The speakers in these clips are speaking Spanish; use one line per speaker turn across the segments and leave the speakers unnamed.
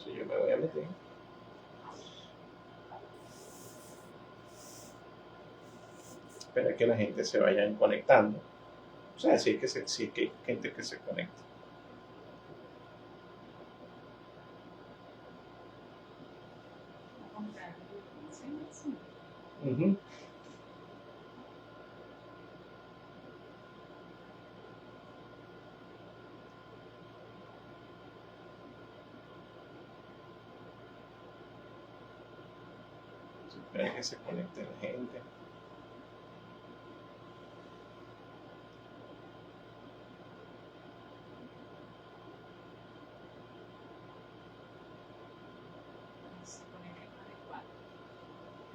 Si yo me voy a meter. Espera que la gente se vaya conectando. O sea, sí que hay gente que se conecta. Uh-huh. Espera que se conecte la gente.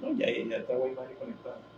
No, ya está Guaymari conectado.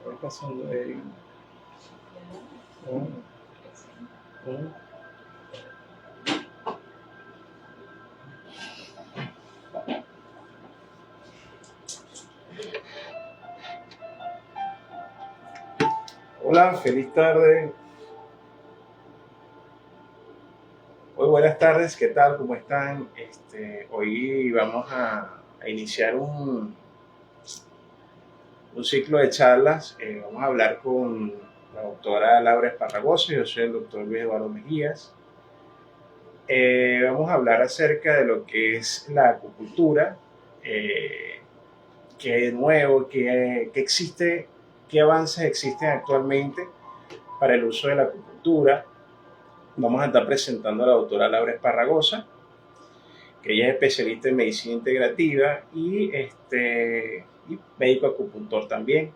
Voy pasando de... Hola, feliz tarde. Muy buenas tardes, ¿qué tal? ¿Cómo están? Hoy vamos a iniciar un ciclo de charlas. Vamos a hablar con la doctora Laura Esparragoso, yo soy el doctor Luis Eduardo Mejías. Vamos a hablar acerca de lo que es la acupuntura, qué nuevo, qué existe, qué avances existen actualmente para el uso de la acupuntura. Vamos a estar presentando a la doctora Laura Esparragosa, que ella es especialista en medicina integrativa y médico acupuntor también,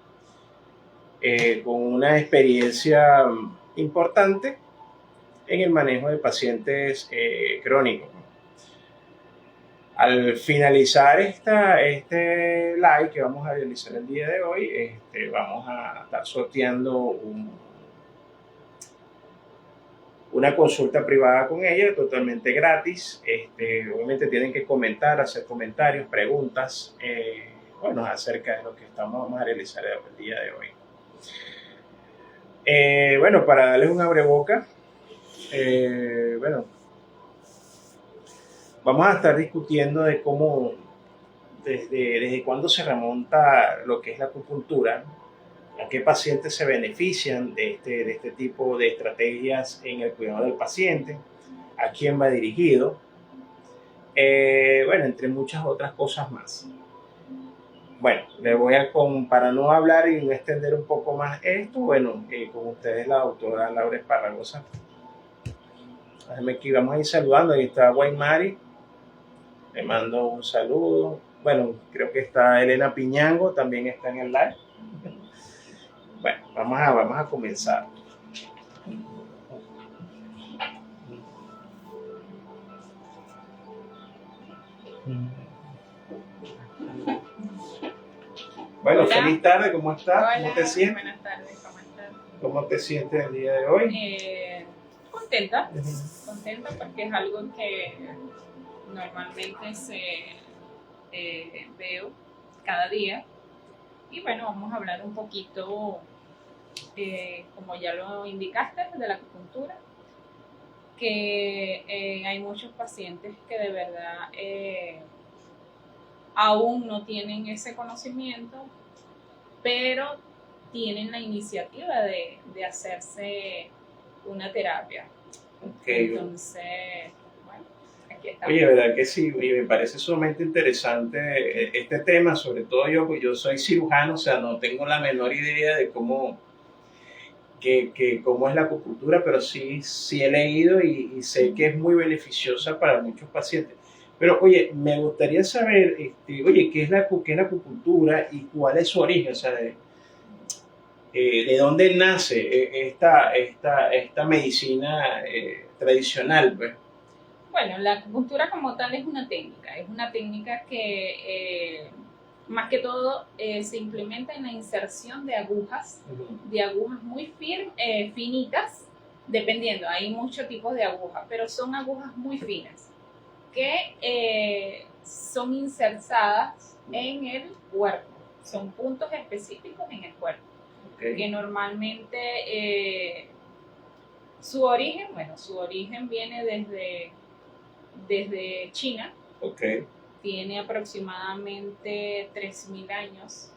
con una experiencia importante en el manejo de pacientes crónicos. Al finalizar este live que vamos a realizar el día de hoy, vamos a estar sorteando una consulta privada con ella, totalmente gratis. Obviamente tienen que comentar, hacer comentarios, preguntas, acerca de lo que vamos a realizar el día de hoy. Para darles un abreboca, vamos a estar discutiendo de cómo, desde cuándo se remonta lo que es la acupuntura, a qué pacientes se benefician de este tipo de estrategias en el cuidado del paciente, a quién va dirigido, entre muchas otras cosas más. Bueno, para no hablar y no extender un poco más esto, con ustedes la doctora Laura Esparragosa. Déjenme aquí, vamos a ir saludando. Ahí está Guaymari, le mando un saludo. Bueno, creo que está Elena Piñango, también está en el live. Bueno, vamos a comenzar. Bueno, hola. Feliz tarde, ¿cómo estás?
Hola,
¿Cómo te sientes?
Buenas tardes, ¿cómo estás?
¿Cómo te sientes el día de hoy?
Contenta porque es algo que normalmente veo cada día. Y bueno, vamos a hablar un poquito, como ya lo indicaste, de la acupuntura, que hay muchos pacientes que de verdad aún no tienen ese conocimiento, pero tienen la iniciativa de hacerse una terapia.
Okay.
Entonces, bueno, aquí estamos.
Oye, verdad que sí, me parece sumamente interesante este tema, sobre todo yo, pues yo soy cirujano, o sea, no tengo la menor idea de cómo cómo es la acupuntura, pero sí he leído y sé que es muy beneficiosa para muchos pacientes. Pero, oye, me gustaría saber, oye, qué es la acupuntura y cuál es su origen? O sea, de dónde nace esta medicina tradicional, pues.
Bueno, la acupuntura como tal es una técnica que más que todo se implementa en la inserción de agujas muy finitas, dependiendo, hay muchos tipos de agujas, pero son agujas muy finas que son insertadas en el cuerpo, son puntos específicos en el cuerpo, que normalmente su origen viene desde China. Tiene aproximadamente 3.000 años,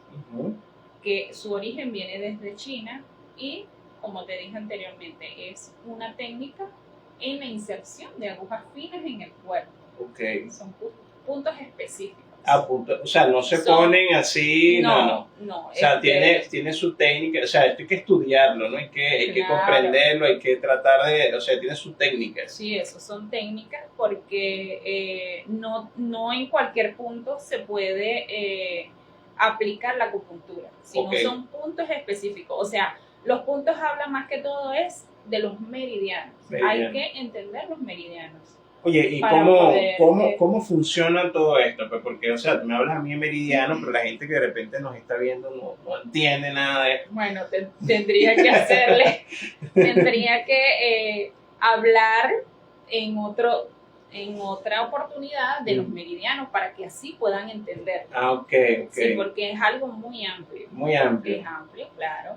que su origen viene desde China y, como te dije anteriormente, es una técnica en la inserción de agujas finas en el cuerpo. Son puntos específicos.
O sea, no se ponen así, no.
No.
O sea, tiene su técnica, o sea, esto hay que estudiarlo, ¿no? Hay que comprenderlo, hay que tratar o sea, tiene su técnica.
Sí, eso son técnicas porque no en cualquier punto se puede aplicar la acupuntura, sino son puntos específicos. O sea, los puntos hablan más que todo es de los meridianos. Hay que entender los meridianos.
Oye, ¿y cómo funciona todo esto? Pues porque, o sea, tú me hablas a mí en meridiano, pero la gente que de repente nos está viendo no entiende nada de esto.
Bueno, tendría que hablar en otra oportunidad de los meridianos para que así puedan entender.
Ok.
Sí, porque es algo muy amplio.
Muy amplio.
Es amplio, claro.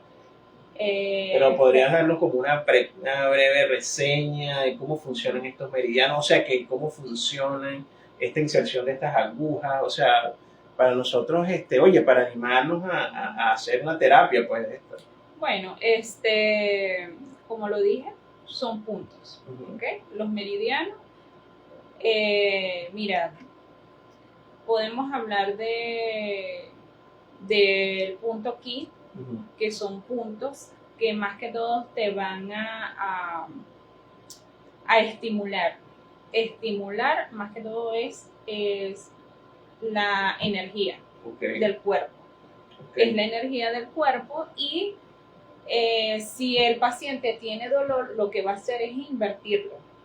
Pero podrías darnos como una breve reseña de cómo funcionan estos meridianos, o sea, cómo funcionan esta inserción de estas agujas, o sea, para nosotros, oye, para animarnos a hacer una terapia, pues.
Bueno, como lo dije, son puntos, ¿okay? Los meridianos, mira, podemos hablar del punto Ki, que son puntos que más que todo te van a estimular. Estimular más que todo es la energía del cuerpo. Es la energía del cuerpo y si el paciente tiene dolor, lo que va a hacer es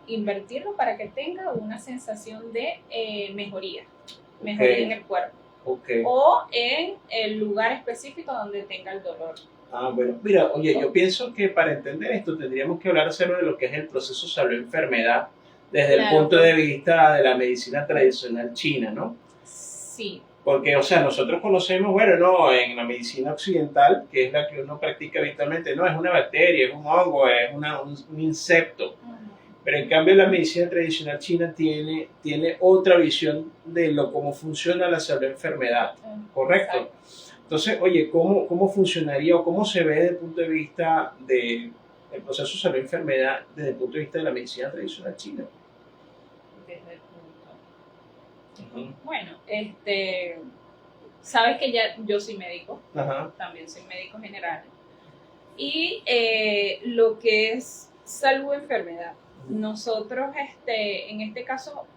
invertirlo para que tenga una sensación de mejoría en el cuerpo. O en el lugar específico donde tenga el dolor.
Bueno, mira, oye, yo pienso que para entender esto tendríamos que hablar de lo que es el proceso salud-enfermedad desde el punto de vista de la medicina tradicional china, ¿no?
Sí.
Porque, o sea, nosotros conocemos, bueno, no, en la medicina occidental, que es la que uno practica habitualmente, no, es una bacteria, es un hongo, es un insecto. Pero en cambio la medicina tradicional china tiene otra visión de cómo funciona la salud-enfermedad, ¿correcto? Exacto. Entonces, oye, ¿cómo funcionaría o cómo se ve desde el punto de vista del proceso salud-enfermedad desde el punto de vista de la medicina tradicional china?
Desde el punto. Bueno, sabes que ya yo soy médico, también soy médico general, y lo que es salud-enfermedad. Nosotros, en este caso,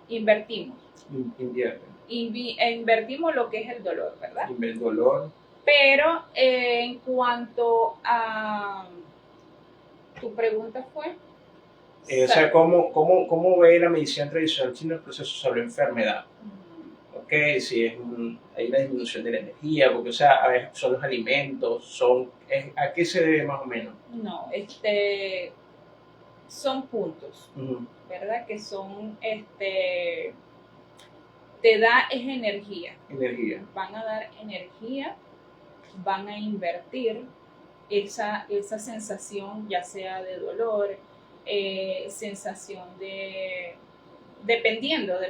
invertimos lo que es el dolor, ¿verdad?
El dolor.
Pero en cuanto a tu pregunta fue...
o sea, ¿cómo ve la medicina tradicional china el proceso sobre enfermedad? Si hay una disminución de la energía, porque, o sea, a ver, son los alimentos, ¿a qué se debe más o menos?
No, son puntos, ¿verdad? Que son, te da es energía. Van a dar energía, van a invertir esa sensación, ya sea de dolor, sensación de... Dependiendo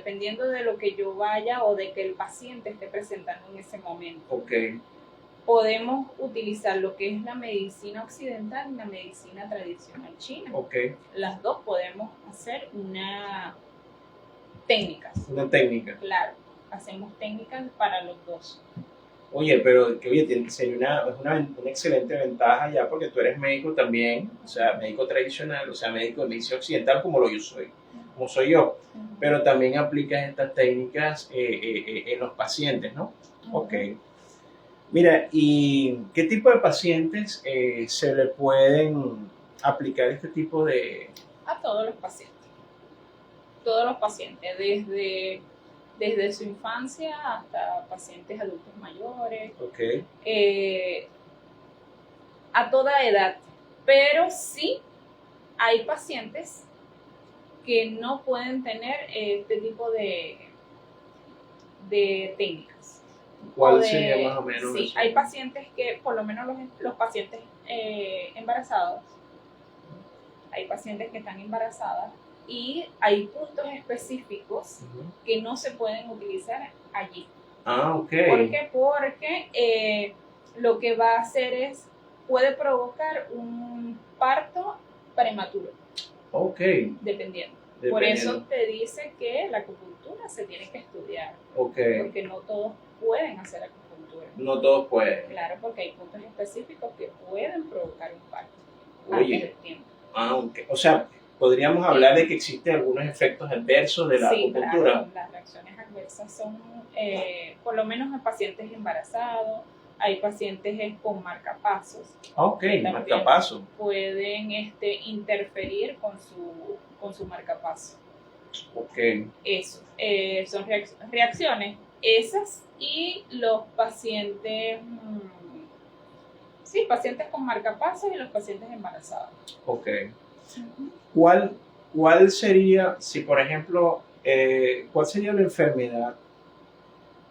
de lo que yo vaya o de que el paciente esté presentando en ese momento. Podemos utilizar lo que es la medicina occidental y la medicina tradicional china. Las dos podemos hacer una técnica.
Una técnica.
Claro, hacemos técnicas para los dos.
Oye, pero que oye, sería una excelente ventaja ya porque tú eres médico también, o sea, médico tradicional, o sea, médico de medicina occidental como lo yo soy, como soy yo, pero también aplicas estas técnicas en los pacientes, ¿no? Ok. Mira, ¿y qué tipo de pacientes se le pueden aplicar este tipo de...?
A todos los pacientes. Todos los pacientes, desde su infancia hasta pacientes adultos mayores.
Ok.
A toda edad. Pero sí hay pacientes que no pueden tener este tipo de técnicas.
¿Cuál sería más o menos?
Sí, hay pacientes que, por lo menos los pacientes embarazados, hay pacientes que están embarazadas y hay puntos específicos que no se pueden utilizar allí.
Ah, ok.
¿Por qué? Porque lo que va a hacer puede provocar un parto prematuro.
Ok.
Dependiendo. Por eso te dice que la acupuntura se tiene que estudiar.
Ok.
Porque no todos pueden hacer acupuntura.
No todos pueden.
Claro, porque hay puntos específicos que pueden provocar un parto.
Oye.
Antes del tiempo.
Ah, ok. O sea, podríamos hablar de que existen algunos efectos adversos de la acupuntura.
Claro, las reacciones adversas son, por lo menos en pacientes embarazados, hay pacientes con marcapasos.
Ok, marcapasos.
Pueden interferir con su marcapaso.
Ok.
Eso, son reacciones esas y los pacientes, pacientes con marcapasos y los pacientes embarazados.
Ok. ¿Cuál sería, si por ejemplo, cuál sería la enfermedad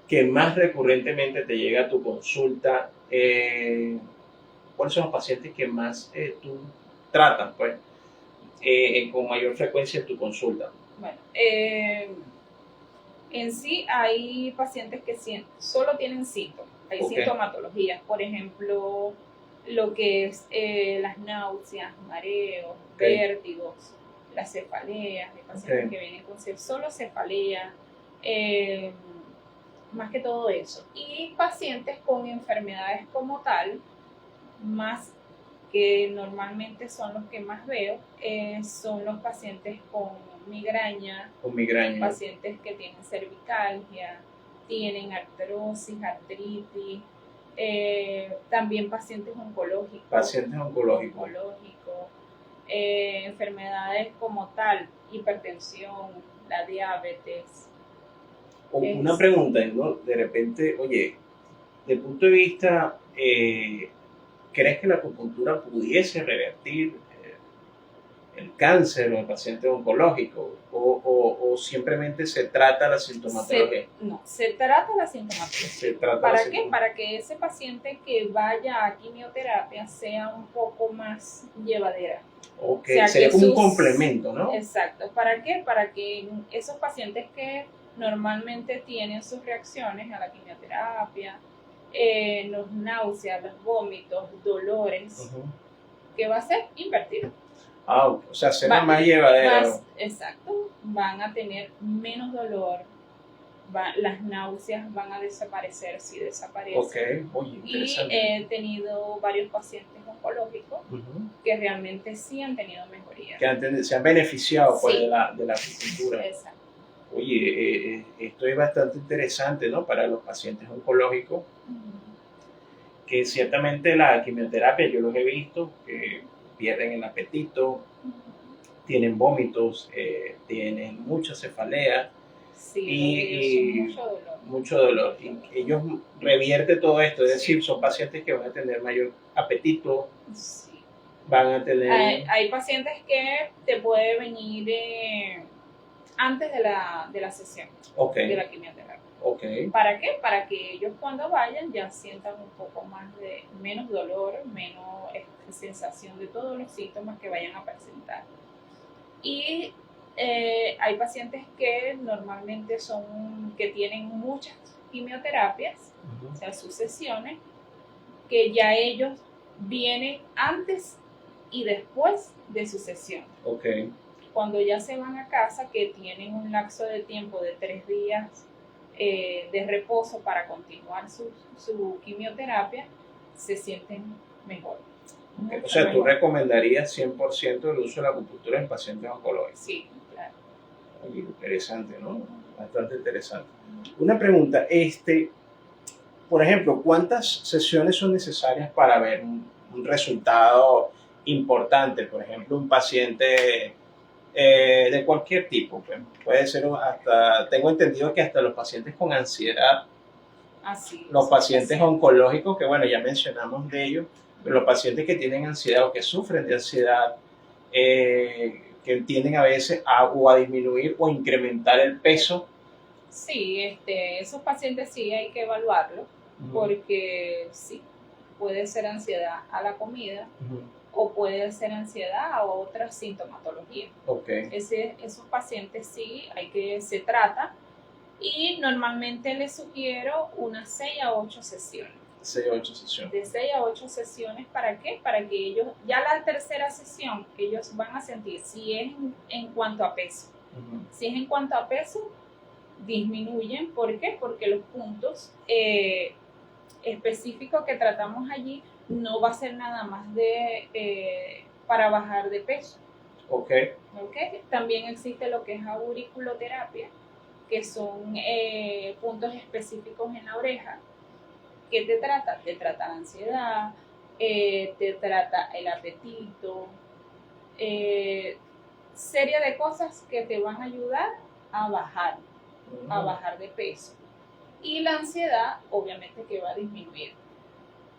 que más recurrentemente te llega a tu consulta? ¿Cuáles son los pacientes que más tú tratas, pues, con mayor frecuencia en tu consulta?
Bueno, en sí hay pacientes que solo tienen síntomas, hay sintomatologías, por ejemplo, lo que es las náuseas, mareos, vértigos, las cefaleas, hay pacientes que vienen con solo cefalea, más que todo eso. Y pacientes con enfermedades como tal, más que normalmente son los que más veo, son los pacientes con migraña, pacientes que tienen cervicalgia, tienen artrosis, artritis, también pacientes oncológicos. Enfermedades como tal, hipertensión, la diabetes.
Una pregunta, ¿no? De repente, oye, desde el punto de vista, ¿crees que la acupuntura pudiese revertir el cáncer o el paciente oncológico? ¿O simplemente se trata la sintomatología?
Se trata la sintomatología. ¿Para qué? Para que ese paciente que vaya a quimioterapia sea un poco más llevadera.
Ok, o sea, sería como un complemento, ¿no?
Exacto. ¿Para qué? Para que esos pacientes que normalmente tienen sus reacciones a la quimioterapia, los náuseas, los vómitos, dolores, ¿qué va a hacer? Invertir.
Ah, o sea, será más llevadero.
Exacto. Van a tener menos dolor, las náuseas van a desaparecer si desaparecen.
Ok, oye, interesante.
Y he tenido varios pacientes oncológicos que realmente sí han tenido mejoría.
Que se han beneficiado pues, de la acupuntura.
Exacto.
Oye, esto es bastante interesante, ¿no? Para los pacientes oncológicos, que ciertamente la quimioterapia, yo los he visto, que pierden el apetito, tienen vómitos, tienen mucha cefalea.
Sí, y
mucho dolor. Y ellos revierten todo esto, es decir, son pacientes que van a tener mayor apetito, van a tener...
Hay pacientes que te puede venir antes de la sesión de la quimioterapia. ¿Para qué? Para que ellos cuando vayan ya sientan un poco menos dolor, menos sensación de todos los síntomas que vayan a presentar. Y hay pacientes que normalmente que tienen muchas quimioterapias, o sea, sus sesiones, que ya ellos vienen antes y después de su sesión. Cuando ya se van a casa, que tienen un lapso de tiempo de 3 días de reposo para continuar su quimioterapia, se sienten mejor.
O sea, ¿tú recomendarías 100% el uso de la acupuntura en pacientes oncológicos?
Sí, claro.
Oye, interesante, ¿no? Bastante interesante. Una pregunta, por ejemplo, ¿cuántas sesiones son necesarias para ver un resultado importante? Por ejemplo, un paciente de cualquier tipo, pues, puede ser hasta, tengo entendido que hasta los pacientes con ansiedad, los pacientes oncológicos, que bueno, ya mencionamos de ellos, pero los pacientes que tienen ansiedad o que sufren de ansiedad, que tienden a veces a disminuir o incrementar el peso.
Sí, esos pacientes sí hay que evaluarlos, porque sí, puede ser ansiedad a la comida, o puede ser ansiedad a otras sintomatologías.
Okay.
Esos pacientes sí se trata, y normalmente les sugiero unas 6 a 8 sesiones.
6 a 8 sesiones.
De 6 a 8 sesiones, ¿para qué? Para que ellos, ya la tercera sesión, ellos van a sentir si es en cuanto a peso. Si es en cuanto a peso, disminuyen. ¿Por qué? Porque los puntos específicos que tratamos allí no va a ser nada más para bajar de peso.
Okay.
También existe lo que es auriculoterapia, que son puntos específicos en la oreja. ¿Qué te trata? Te trata la ansiedad, te trata el apetito, serie de cosas que te van a ayudar a bajar de peso. Y la ansiedad, obviamente, que va a disminuir.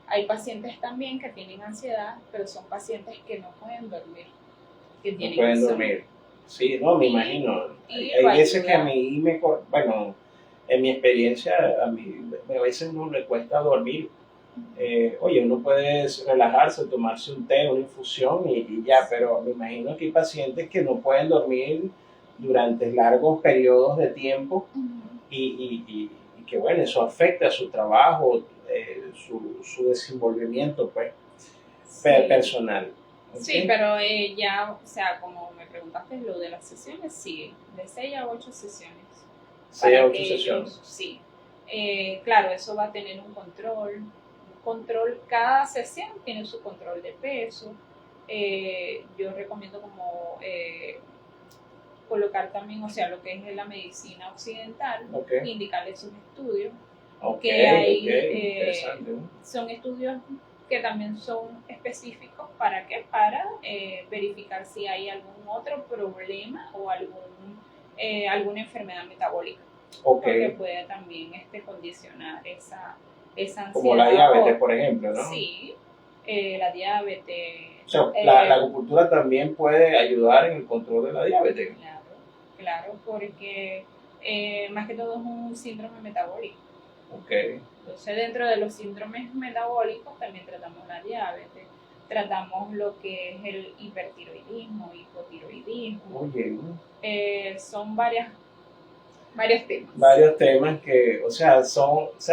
Hay pacientes también que tienen ansiedad, pero son pacientes que no pueden dormir. Que
no pueden dormir. Sí, no, me imagino. Hay veces que a mí bueno, en mi experiencia, a veces no le cuesta dormir. Oye, uno puede relajarse, tomarse un té, una infusión y ya, pero me imagino que hay pacientes que no pueden dormir durante largos periodos de tiempo y que bueno, eso afecta a su trabajo, su desenvolvimiento pues, personal. ¿Okay?
Sí, pero ya, o sea, como me preguntaste lo de las sesiones, sí, de 6 a 8 sesiones.
6 a 8 sesiones.
Sí. Claro, eso va a tener un control. Cada sesión tiene su control de peso. Yo recomiendo como colocar también, o sea, lo que es la medicina occidental, indicarle sus estudios. Que hay, son estudios que también son específicos ¿para qué? Para verificar si hay algún otro problema o alguna enfermedad metabólica. Porque puede también condicionar esa ansiedad.
Como la diabetes, por ejemplo, ¿no?
Sí, la diabetes.
O sea, la acupuntura también puede ayudar en el control de la diabetes.
Claro, porque más que todo es un síndrome metabólico. Entonces, dentro de los síndromes metabólicos también tratamos la diabetes, tratamos lo que es el hipertiroidismo, hipotiroidismo. Son varios temas.
Varios temas que, o sea,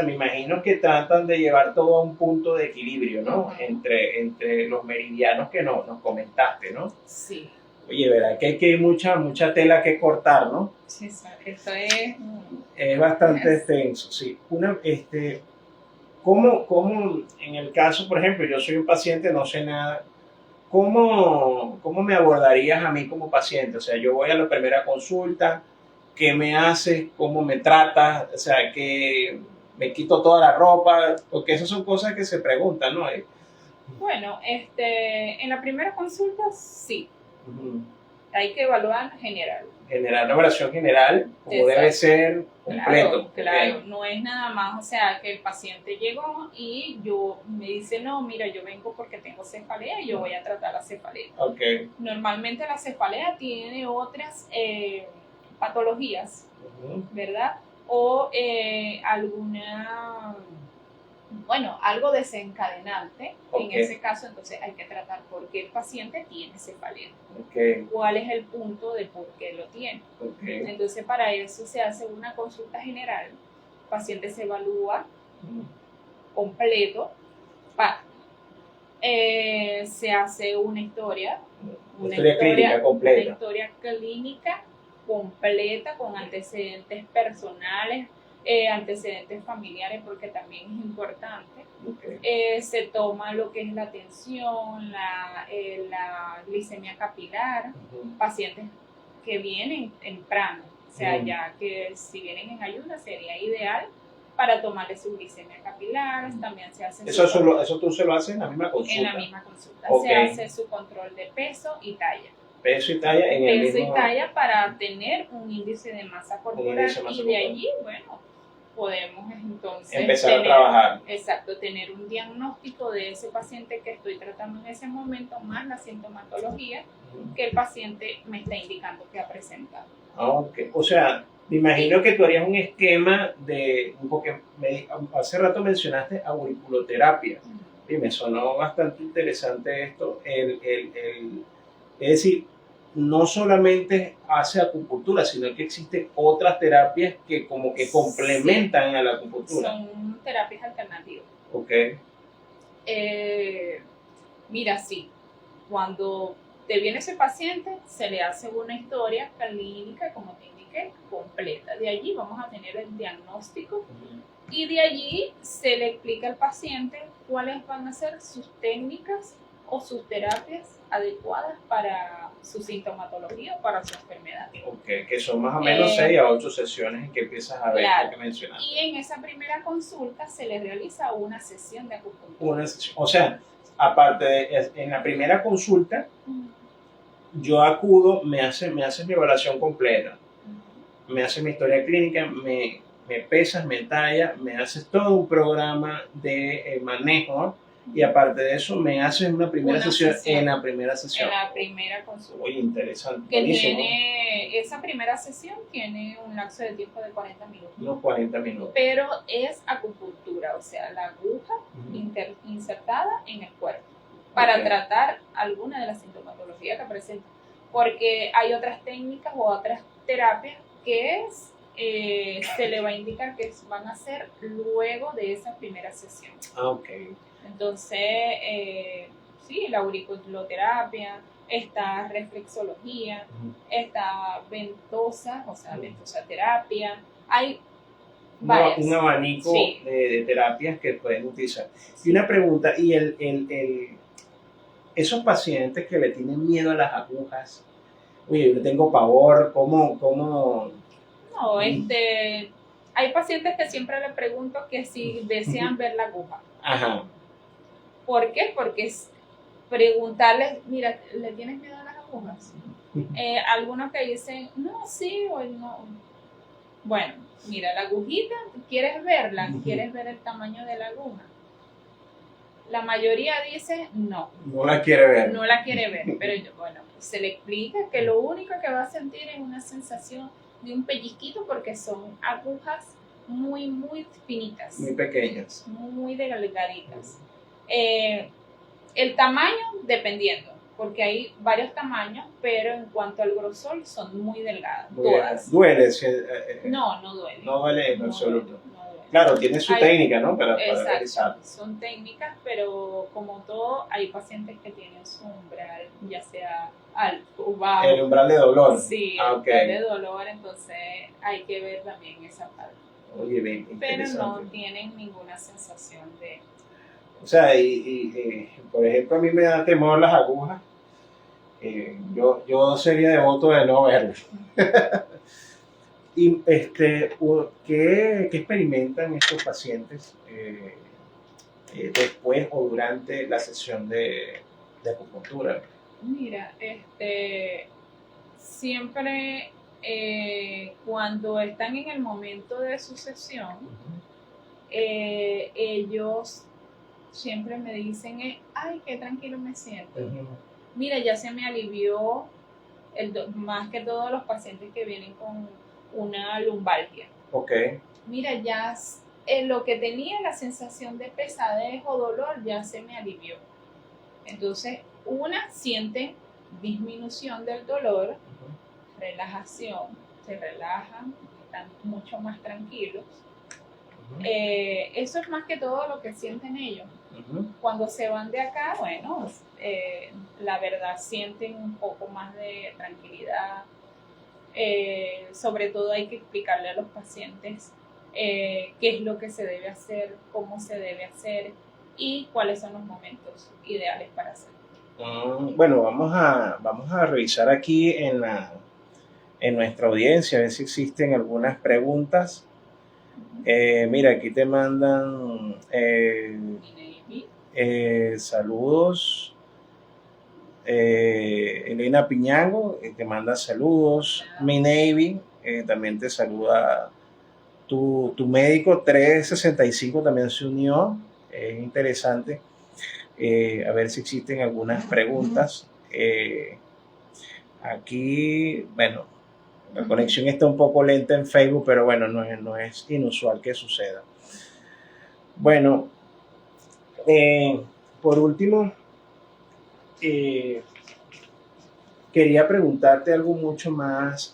me imagino que tratan de llevar todo a un punto de equilibrio, ¿no? Entre los meridianos que nos comentaste, ¿no?
Sí.
Oye, ¿verdad? Que hay mucha tela que cortar, ¿no?
Sí, esto es...
Es bastante extenso, sí. ¿Cómo, en el caso, por ejemplo, yo soy un paciente, no sé nada, ¿cómo me abordarías a mí como paciente? O sea, yo voy a la primera consulta, ¿qué me haces? ¿Cómo me tratas? O sea, que me quito toda la ropa, porque esas son cosas que se preguntan, ¿no?
Bueno, en la primera consulta, sí. Hay que evaluar general.
Una evaluación general, como debe ser completo.
Claro, no es nada más, o sea, que el paciente llegó y me dice, no, mira, yo vengo porque tengo cefalea y yo voy a tratar la cefalea. Normalmente la cefalea tiene otras patologías, ¿verdad? O algo desencadenante. En ese caso, entonces hay que tratar por qué el paciente tiene cefalea. ¿Cuál es el punto de por qué lo tiene? Entonces, para eso se hace una consulta general. El paciente se evalúa completo. Se hace una historia clínica completa. Una historia clínica completa con antecedentes personales, antecedentes familiares, porque también es importante.
Okay.
Se toma lo que es la tensión, la glicemia capilar, pacientes que vienen temprano, o sea, ya que si vienen en ayuda sería ideal para tomarle su glicemia capilar. También se hace
eso tú se lo haces en la misma consulta.
En la misma consulta. Okay. Se hace su control de peso y talla.
Peso y talla en el mismo...
Peso y talla para tener un índice de masa corporal, y de allí, bueno, podemos entonces
empezar a trabajar.
Exacto, tener un diagnóstico de ese paciente que estoy tratando en ese momento, más la sintomatología que el paciente me está indicando que ha presentado.
Okay. O sea, me imagino que tú harías un esquema de, porque hace rato mencionaste auriculoterapia, y me sonó bastante interesante esto, es decir, no solamente hace acupuntura, sino que existen otras terapias que como que complementan a la acupuntura.
Son terapias alternativas.
Ok.
Mira, sí, cuando te viene ese paciente, se le hace una historia clínica, como te indiqué, completa. De allí vamos a tener el diagnóstico y de allí se le explica al paciente cuáles van a ser sus técnicas o sus terapias adecuadas para su sintomatología o para su enfermedad.
Ok, que son más o menos 6 a 8 sesiones en que empiezas a ver lo que mencionaste.
Y en esa primera consulta se le realiza una sesión de acupuntura.
O sea, aparte de en la primera consulta, yo acudo, me haces mi evaluación completa, me haces mi historia clínica, me pesas, me tallas, me haces todo un programa de manejo, y aparte de eso me haces una sesión en la primera sesión.
En la primera consulta.
Muy interesante.
Que tiene, esa primera sesión tiene un lapso de tiempo de 40 minutos.
Unos 40 minutos.
Pero es acupuntura, o sea, la aguja insertada en el cuerpo para tratar alguna de las sintomatologías que presenta. Porque hay otras técnicas o otras terapias que se le va a indicar que van a hacer luego de esa primera sesión.
Ok.
Entonces, sí, la auriculoterapia, está reflexología, está ventosa, o sea, ventosaterapia. Hay varias.
Un abanico de terapias que pueden utilizar. Y una pregunta, ¿y esos pacientes que le tienen miedo a las agujas? Oye, yo tengo pavor, ¿cómo?
No, hay pacientes que siempre le pregunto que si desean ver la aguja.
Ajá.
¿Por qué? Porque preguntarles, mira, ¿le tienes miedo a las agujas? Algunos que dicen, no, sí o no. Bueno, mira, la agujita, ¿quieres verla? ¿Quieres ver el tamaño de la aguja? La mayoría dice no.
No la quiere ver.
No la quiere ver, pero bueno, se le explica que lo único que va a sentir es una sensación de un pellizquito, porque son agujas muy, muy finitas.
Muy pequeñas.
Muy delgaditas. El tamaño, dependiendo, porque hay varios tamaños, pero en cuanto al grosor, son muy delgadas, todas.
¿Duele?
No duele.
No duele en absoluto.
No duele.
Claro, tiene su técnica, ¿no? Para realizar.
Son técnicas, pero como todo, hay pacientes que tienen su umbral, ya sea alto o bajo.
El umbral de dolor.
Sí, el umbral de dolor, entonces hay que ver también esa parte.
Oye, bien,
pero no tienen ninguna sensación de...
O sea, por ejemplo, a mí me da temor las agujas. Yo sería devoto de no verlas. Y ¿qué experimentan estos pacientes después o durante la sesión de acupuntura?
Mira, siempre cuando están en el momento de su sesión, ellos siempre me dicen, ay, qué tranquilo me siento. Mira, ya se me alivió, más que todos los pacientes que vienen con una lumbalgia.
Ok.
Mira, ya lo que tenía la sensación de pesadez o dolor ya se me alivió. Entonces, sienten disminución del dolor, relajación, se relajan, están mucho más tranquilos. Eso es más que todo lo que sienten ellos. Cuando se van de acá, bueno, la verdad sienten un poco más de tranquilidad. Sobre todo hay que explicarle a los pacientes qué es lo que se debe hacer, cómo se debe hacer y cuáles son los momentos ideales para hacerlo.
Bueno, vamos a revisar aquí en nuestra audiencia, a ver si existen algunas preguntas. Mira, aquí te mandan saludos. Elena Piñango te manda saludos. Mi Navy también te saluda. Tu médico 365 también se unió. Es interesante. A ver si existen algunas preguntas. Aquí, bueno, la conexión está un poco lenta en Facebook, pero bueno, no es inusual que suceda. Bueno, por último, quería preguntarte algo mucho más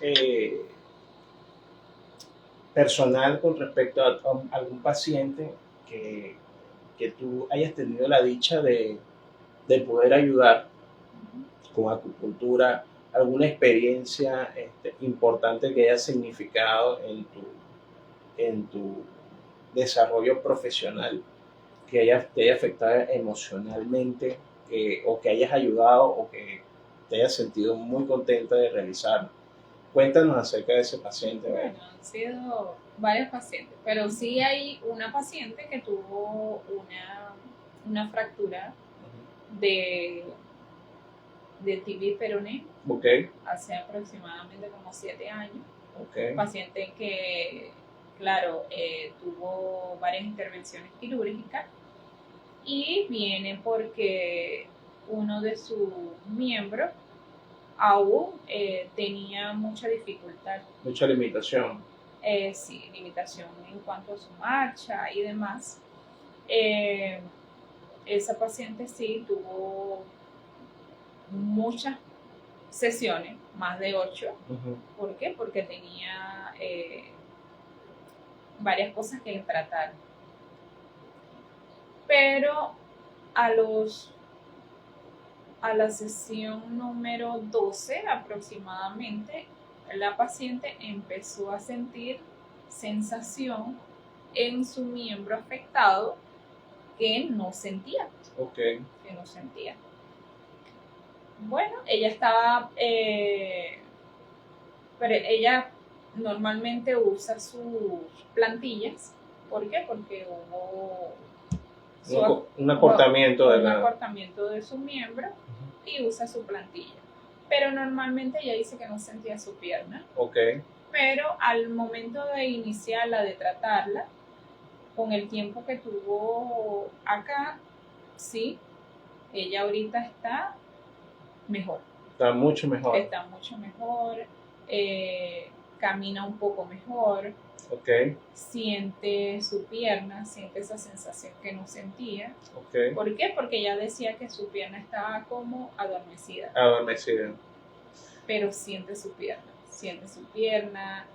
personal con respecto a algún paciente que tú hayas tenido la dicha de poder ayudar con acupuntura, alguna experiencia importante que haya significado en tu desarrollo profesional, que te haya afectado emocionalmente, o que hayas ayudado o que te hayas sentido muy contenta de realizarlo. Cuéntanos acerca de ese paciente.
Bueno, han sido varios pacientes, pero sí hay una paciente que tuvo una fractura de tibia peroné, hace aproximadamente como 7 años. Paciente que, claro, tuvo varias intervenciones quirúrgicas y viene porque uno de sus miembros aún tenía mucha dificultad.
Mucha limitación.
Sí, limitación en cuanto a su marcha y demás. Esa paciente sí tuvo muchas sesiones, más de 8. ¿Por qué? Porque tenía varias cosas que tratar. Pero a la sesión número 12 aproximadamente, la paciente empezó a sentir sensación en su miembro afectado que no sentía. Que no sentía. Bueno, ella estaba, pero ella normalmente usa sus plantillas. ¿Por qué? Porque hubo un acortamiento de su miembro y usa su plantilla. Pero normalmente ella dice que no sentía su pierna. Pero al momento de iniciarla, de tratarla, con el tiempo que tuvo acá, sí, ella ahorita está mejor.
Está mucho mejor.
Está mucho mejor, camina un poco mejor. Siente su pierna, siente esa sensación que no sentía. ¿Por qué? Porque ella decía que su pierna estaba como adormecida. Pero siente su pierna,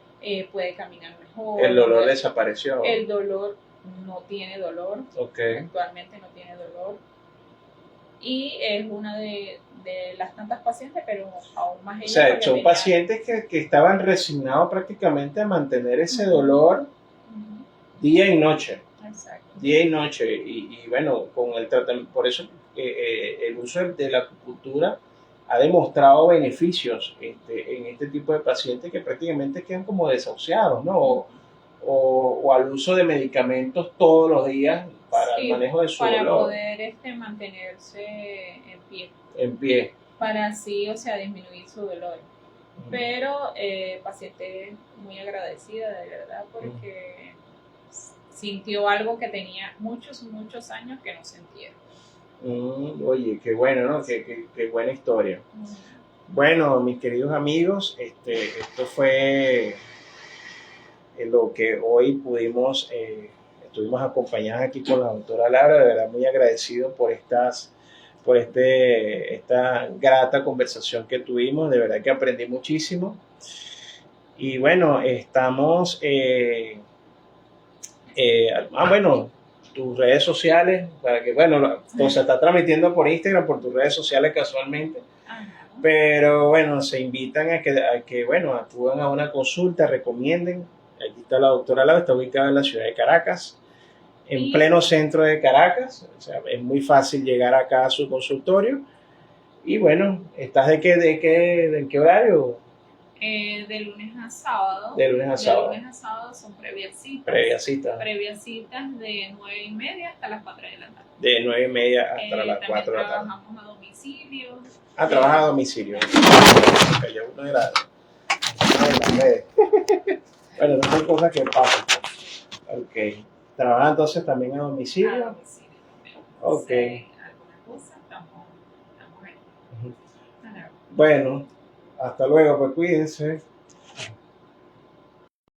puede caminar mejor.
¿El dolor desapareció?
El dolor no tiene dolor. Actualmente no tiene dolor. Y es una de las tantas pacientes, pero aún más ella.
O sea, son pacientes que estaban resignados prácticamente a mantener ese dolor día y noche.
Exacto.
Día y noche. Y bueno, con el tratamiento, por eso el uso de la acupuntura ha demostrado beneficios en este tipo de pacientes que prácticamente quedan como desahuciados, ¿no? O al uso de medicamentos todos los días para el manejo de su dolor.
Para poder mantenerse en pie. Para así, o sea, disminuir su dolor. Pero paciente muy agradecida, de verdad, porque sintió algo que tenía muchos años que no sentía.
Oye, qué bueno, ¿no? Qué buena historia. Bueno, mis queridos amigos, esto fue lo que hoy pudimos, estuvimos acompañados aquí con la doctora Laura, de verdad muy agradecido por esta grata conversación que tuvimos, de verdad que aprendí muchísimo. Y bueno, estamos, bueno, tus redes sociales, para que, bueno, se está transmitiendo por Instagram, por tus redes sociales casualmente, pero bueno, se invitan a que bueno, acudan a una consulta, recomienden Aquí está la doctora Laura, está ubicada en la ciudad de Caracas, en pleno centro de Caracas. O sea, es muy fácil llegar acá a su consultorio. Y bueno, ¿estás de qué horario?
De lunes a sábado.
De lunes a sábado.
De lunes a sábado son previas citas.
Previas
citas de 9:30 hasta las 4 de la tarde.
De 9:30 hasta las 4 de la tarde.
Trabajamos a domicilio.
Trabaja a domicilio. Ya una de las redes. Bueno, no son cosas que pasan. Ok. ¿Trabaja entonces también a domicilio?
A domicilio también.
Ok.
Algunas cosas estamos ahí.
Bueno, hasta luego, pues cuídense.